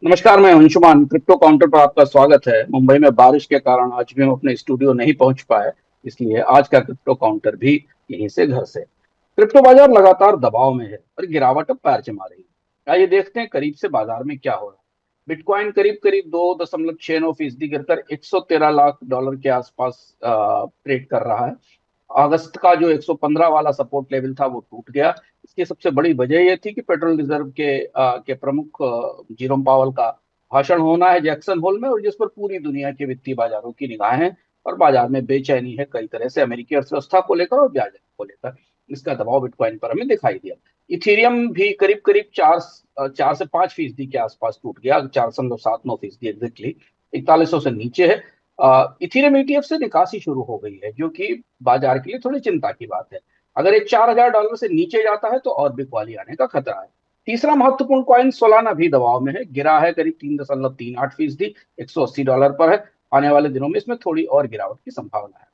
नमस्कार, मैं Anshuman. Crypto counter पर आपका स्वागत है। मुंबई में बारिश के कारण आज भी हम अपने स्टूडियो नहीं पहुंच पाए, इसलिए आज का क्रिप्टो काउंटर भी यहीं से, घर से। क्रिप्टो बाजार लगातार दबाव में है और गिरावट अब पैर जमा रही है। आइए देखते हैं करीब से बाजार में क्या हो रहा है। बिटकॉइन करीब करीब 2.69% गिरकर $113 लाख के आसपास ट्रेड कर रहा है। अगस्त का जो 115 वाला सपोर्ट लेवल था वो टूट गया। इसकी सबसे बड़ी वजह यह थी कि फेडरल रिजर्व के प्रमुख जेरोम पावल का भाषण होना है जैक्सन होल में, और जिस पर पूरी दुनिया के वित्तीय बाजारों की निगाहें हैं। और बाजार में बेचैनी है कई तरह से, अमेरिकी अर्थव्यवस्था को लेकर और ब्याज दरों को लेकर। इसका दबाव बिटकॉइन पर हमें दिखाई दिया। इथेरियम भी करीब करीब 4 से 5% के आसपास टूट गया, 4.79% एग्जैक्टली। 4100 से नीचे है। इथेरियम ईटीएफ से निकासी शुरू हो गई है, जो कि बाजार के लिए थोड़ी चिंता की बात है। अगर ये $4000 से नीचे जाता है तो और बिकवाली आने का खतरा है। तीसरा महत्वपूर्ण कॉइन सोलाना भी दबाव में है, गिरा है करीब 3.38%, $180 पर है। आने वाले दिनों में इसमें थोड़ी और गिरावट की संभावना है।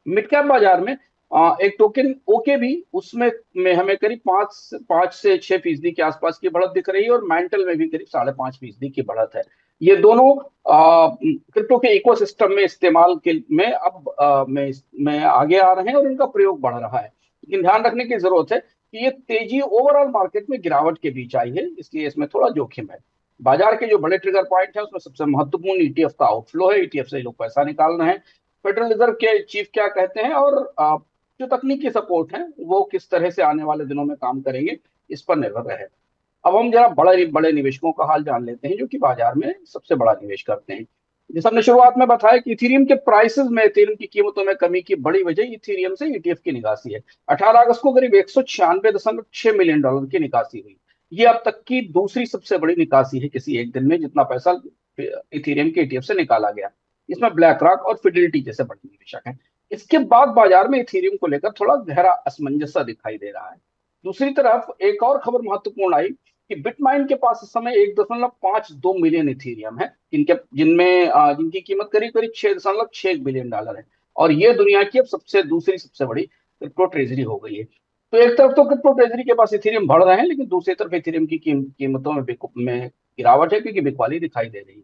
मिड कैप बाजार में एक टोकन ओके भी, उसमें में हमें करीब 5 से 6% के आसपास की बढ़त दिख रही है, और मैंटल में भी करीब 5.5% की बढ़त है। ये दोनों क्रिप्टो के इकोसिस्टम में इस्तेमाल के में अब में आगे आ रहे हैं और इनका प्रयोग बढ़ रहा है। लेकिन ध्यान रखने की जरूरत है कि ये तेजी ओवरऑल मार्केट में गिरावट के बीच आई है, इसलिए इसमें थोड़ा जोखिम है। बाजार के जो बड़े ट्रिगर पॉइंट है उसमें सबसे महत्वपूर्ण ईटीएफ का आउटफ्लो है। ईटीएफ से लोग पैसा निकाल रहे हैं। फेडरल रिजर्व के चीफ क्या कहते हैं, और जो तकनीकी सपोर्ट है वो किस तरह से आने वाले दिनों में काम करेंगे, इस पर निर्भर रहे। अब हम जरा बड़े बड़े निवेशकों का हाल जान लेते हैं, जो कि बाजार में सबसे बड़ा निवेश करते हैं। जैसे हमने शुरुआत में बताया कि इथेरियम के प्राइसेस में, इथेरियम की कीमतों में कमी की बड़ी वजह इथेरियम से ईटीएफ की निकासी है। 18 अगस्त को करीब $196.6 मिलियन की निकासी हुई। ये अब तक की दूसरी सबसे बड़ी निकासी है किसी एक दिन में, जितना पैसा इथेरियम के ईटीएफ से निकाला गया। इसमें ब्लैक रॉक और फिडिलिटी जैसे बड़े निवेशक हैं। इसके बाद बाजार में इथेरियम को लेकर थोड़ा गहरा असमंजस सा दिखाई दे रहा है। दूसरी तरफ एक और खबर महत्वपूर्ण आई कि बिटमाइन के पास इस समय 1.52 मिलियन इथेरियम है, जिनकी कीमत करीब करीब $6.61 बिलियन है। और ये दुनिया की अब दूसरी सबसे बड़ी क्रिप्टो ट्रेजरी हो गई है। तो एक तरफ तो क्रिप्टो ट्रेजरी के पास इथेरियम बढ़ रहे हैं, लेकिन दूसरी तरफ इथेरियम की कीमतों में गिरावट है, क्योंकि बिकवाली दिखाई दे रही है।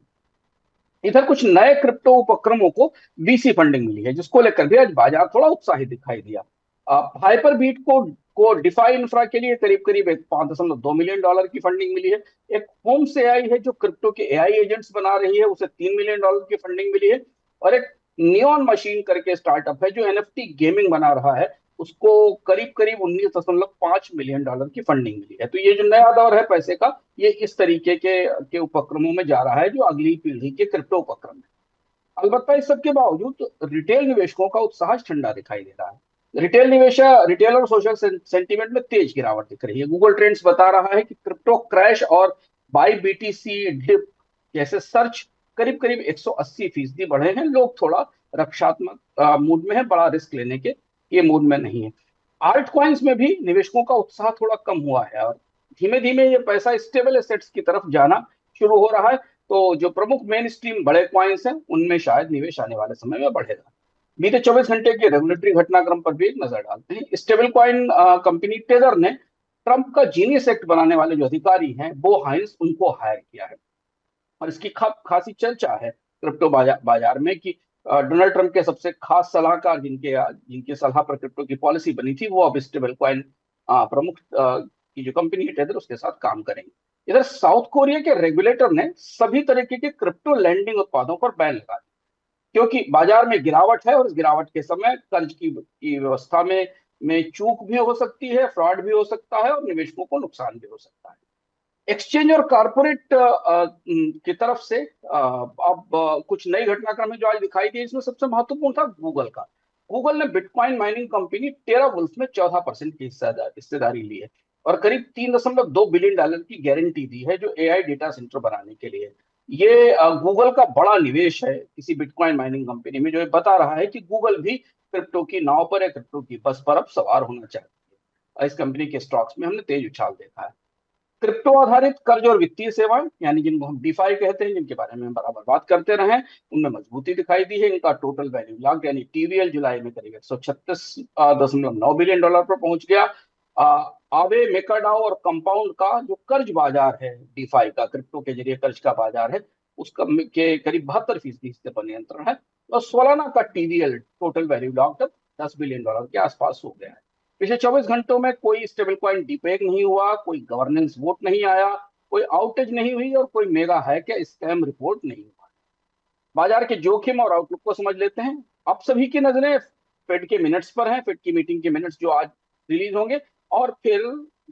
इधर कुछ नए क्रिप्टो उपक्रमों को वीसी फंडिंग मिली है, जिसको लेकर भी आज बाजार थोड़ा उत्साहित दिखाई दिया। हाइपर बीट को डिफाई इंफ्रा के लिए करीब करीब $5.2 मिलियन की फंडिंग मिली है। एक होम से एआई है जो क्रिप्टो के एआई एजेंट्स बना रही है, उसे $3 मिलियन की फंडिंग मिली है। और एक नियॉन मशीन करके स्टार्टअप है जो एनएफटी गेमिंग बना रहा है, उसको करीब करीब $19.5 मिलियन की फंडिंग मिली है। तो ये जो नया दौर है पैसे का, ये इस तरीके के उपक्रमों में जा रहा है, जो अगली पीढ़ी के क्रिप्टो उपक्रम है। अलबत्ता इस सब के बावजूद तो रिटेल निवेशकों का उत्साह ठंडा दिखाई दे रहा है। रिटेल और सोशल सेंटीमेंट में तेज गिरावट दिख रही है। गूगल ट्रेंड्स बता रहा है कि क्रिप्टो क्रैश और बाई बीटीसी डिप जैसे सर्च करीब करीब 180% बढ़े हैं। लोग थोड़ा रक्षात्मक मूड में है, बड़ा रिस्क लेने के ये मूड में नहीं है। आल्ट कॉइन्स में भी निवेशकों का उत्साह थोड़ा कम हुआ है, और धीमे धीमे ये पैसा स्टेबल एसेट्स की तरफ जाना शुरू हो रहा है। तो जो प्रमुख मेन स्ट्रीम बड़े कॉइन्स हैं उनमें शायद निवेश आने वाले समय में बढ़ेगा। बीते 24 घंटे के रेगुलेटरी घटनाक्रम पर भी एक नजर डालते हैं। स्टेबल कॉइन कंपनी टेलर ने ट्रंप का जीनियस एक्ट बनाने वाले जो अधिकारी हैं बो हाइंस, उनको हायर किया है। और इसकी खासी चर्चा है क्रिप्टो बाजार में कि डोनाल्ड ट्रंप के सबसे खास सलाहकार, जिनके जिनके सलाह पर क्रिप्टो की पॉलिसी बनी थी, वो अब स्टेबल कॉइन प्रमुख की जो कंपनी है टेदर, उसके साथ काम करेंगे। इधर साउथ कोरिया के रेगुलेटर ने सभी तरीके के क्रिप्टो लैंडिंग उत्पादों पर बैन लगा दिया, क्योंकि बाजार में गिरावट है, और इस गिरावट के समय कर्ज की व्यवस्था में चूक भी हो सकती है, फ्रॉड भी हो सकता है, और निवेशकों को नुकसान भी हो सकता है। एक्सचेंज और कारपोरेट की तरफ से अब कुछ नई घटनाक्रम है जो आज दिखाई दी। इसमें सबसे महत्वपूर्ण था गूगल का। गूगल ने बिटकॉइन माइनिंग कंपनी टेरा वुल्फ में 14% की हिस्सेदारी ली है, और करीब $3.2 बिलियन की गारंटी दी है, जो एआई डेटा सेंटर बनाने के लिए। ये गूगल का बड़ा निवेश है किसी बिटकॉइन माइनिंग कंपनी में, जो ये बता रहा है कि गूगल भी क्रिप्टो की नाव पर या क्रिप्टो की बस पर अब सवार होना चाहती है। और इस कंपनी के स्टॉक्स में हमने तेज उछाल देखा है। क्रिप्टो आधारित कर्ज और वित्तीय सेवाएं, यानी जिनको हम डीफाई कहते हैं, जिनके बारे में हम बराबर बात करते रहे, उनमें मजबूती दिखाई दी है। इनका टोटल वैल्यू लॉक यानी टीवीएल जुलाई में करीब $136.9 बिलियन पर पहुंच गया। आवे, मेकाडाओ और कंपाउंड का जो कर्ज बाजार है, डीफाई का, क्रिप्टो के जरिए कर्ज का बाजार है, उसका के करीब 72% हिस्से पर नियंत्रण है। और सोलाना का टीवीएल, टोटल वैल्यू लॉक्ड, $10 बिलियन के आसपास हो गया है। पिछले 24 घंटों में कोई स्टेबल कॉइन डिपेग नहीं हुआ, कोई गवर्नेंस वोट नहीं आया, कोई आउटेज नहीं हुई और कोई मेगा हैक या स्कैम रिपोर्ट नहीं हुआ। बाजार के जोखिम और आउटलुक को समझ लेते हैं। अब सभी की नजरें फेड के मिनट्स पर हैं, फेड की मीटिंग के मिनट्स जो आज रिलीज होंगे, और फिर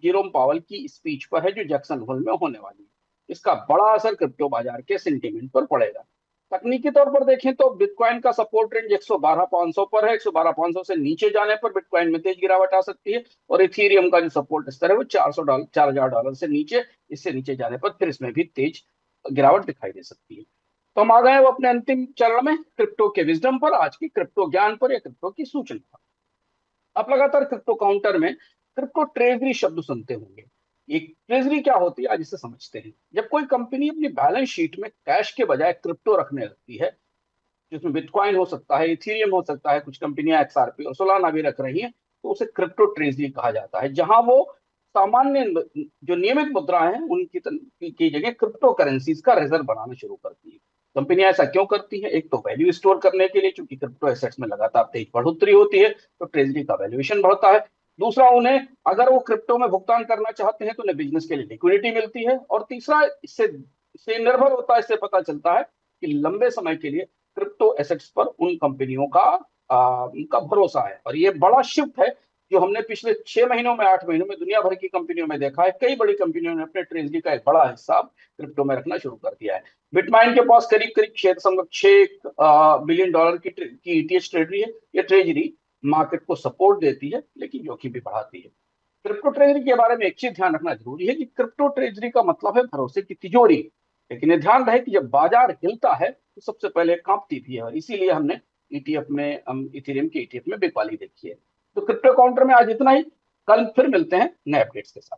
जेरोम पावल की स्पीच पर है जो जैक्सन होल में होने वाली है। इसका बड़ा असर क्रिप्टो बाजार के सेंटीमेंट पर पड़ेगा। तकनीकी तौर पर देखें तो बिटकॉइन का सपोर्ट रेंज 112,500 पर है। 112,500 से नीचे जाने पर बिटकॉइन में तेज गिरावट आ सकती है। और इथीरियम का जो सपोर्ट स्तर है वो $400, $4,000 से नीचे, इससे नीचे जाने पर फिर इसमें भी तेज गिरावट दिखाई दे सकती है। तो हम आ गए वो अपने अंतिम चरण में, क्रिप्टो के विजडम पर, आज की क्रिप्टो ज्ञान पर या क्रिप्टो की सूचना पर। आप लगातार क्रिप्टो काउंटर में क्रिप्टो ट्रेजरी शब्द सुनते होंगे। एक ट्रेजरी क्या होती है आज इसे समझते हैं। जब कोई कंपनी अपनी बैलेंस शीट में कैश के बजाय क्रिप्टो रखने लगती है, जिसमें बिटकॉइन हो सकता है, इथीरियम हो सकता है, कुछ कंपनियां एक्सआरपी और सोलाना भी रख रही हैं, तो उसे क्रिप्टो ट्रेजरी कहा जाता है। जहां वो सामान्य जो नियमित मुद्राएं हैं उनकी की जगह क्रिप्टो करेंसीज का रिजर्व बनाना शुरू करती है। कंपनियां ऐसा क्यों करती हैं? एक तो वैल्यू स्टोर करने के लिए, क्योंकि क्रिप्टो एसेट्स में लगातार तेज बढ़ोतरी होती है तो ट्रेजरी का वैल्यूएशन बढ़ता है। दूसरा, उन्हें अगर वो क्रिप्टो में भुगतान करना चाहते हैं तो उन्हें बिजनेस के लिए लिक्विडिटी मिलती है। और तीसरा, इससे निर्भर होता है, इससे पता चलता है कि लंबे समय के लिए क्रिप्टो एसेट्स पर उन कंपनियों का उनका भरोसा है। और ये बड़ा शिफ्ट है जो हमने पिछले 6 महीनों में, 8 महीनों में दुनिया भर की कंपनियों में देखा है। कई बड़ी कंपनियों ने अपने ट्रेजरी का एक बड़ा हिस्सा क्रिप्टो में रखना शुरू कर दिया है। बिटमाइन के पास करीब करीब 6.6 बिलियन डॉलर की ईटीएच ट्रेजरी है। ये ट्रेजरी मार्केट को सपोर्ट देती है लेकिन जोखिम भी बढ़ाती है। क्रिप्टो ट्रेजरी के बारे में एक चीज ध्यान रखना जरूरी है कि क्रिप्टो ट्रेजरी का मतलब है भरोसे की तिजोरी। लेकिन ये ध्यान रहे कि जब बाजार हिलता है तो सबसे पहले कांपती भी है, और इसीलिए हमने ईटीएफ में, हम इथेरियम के ईटीएफ में बिकवाली देखी है। तो क्रिप्टो काउंटर में आज इतना ही। कल फिर मिलते हैं नए अपडेट्स के साथ।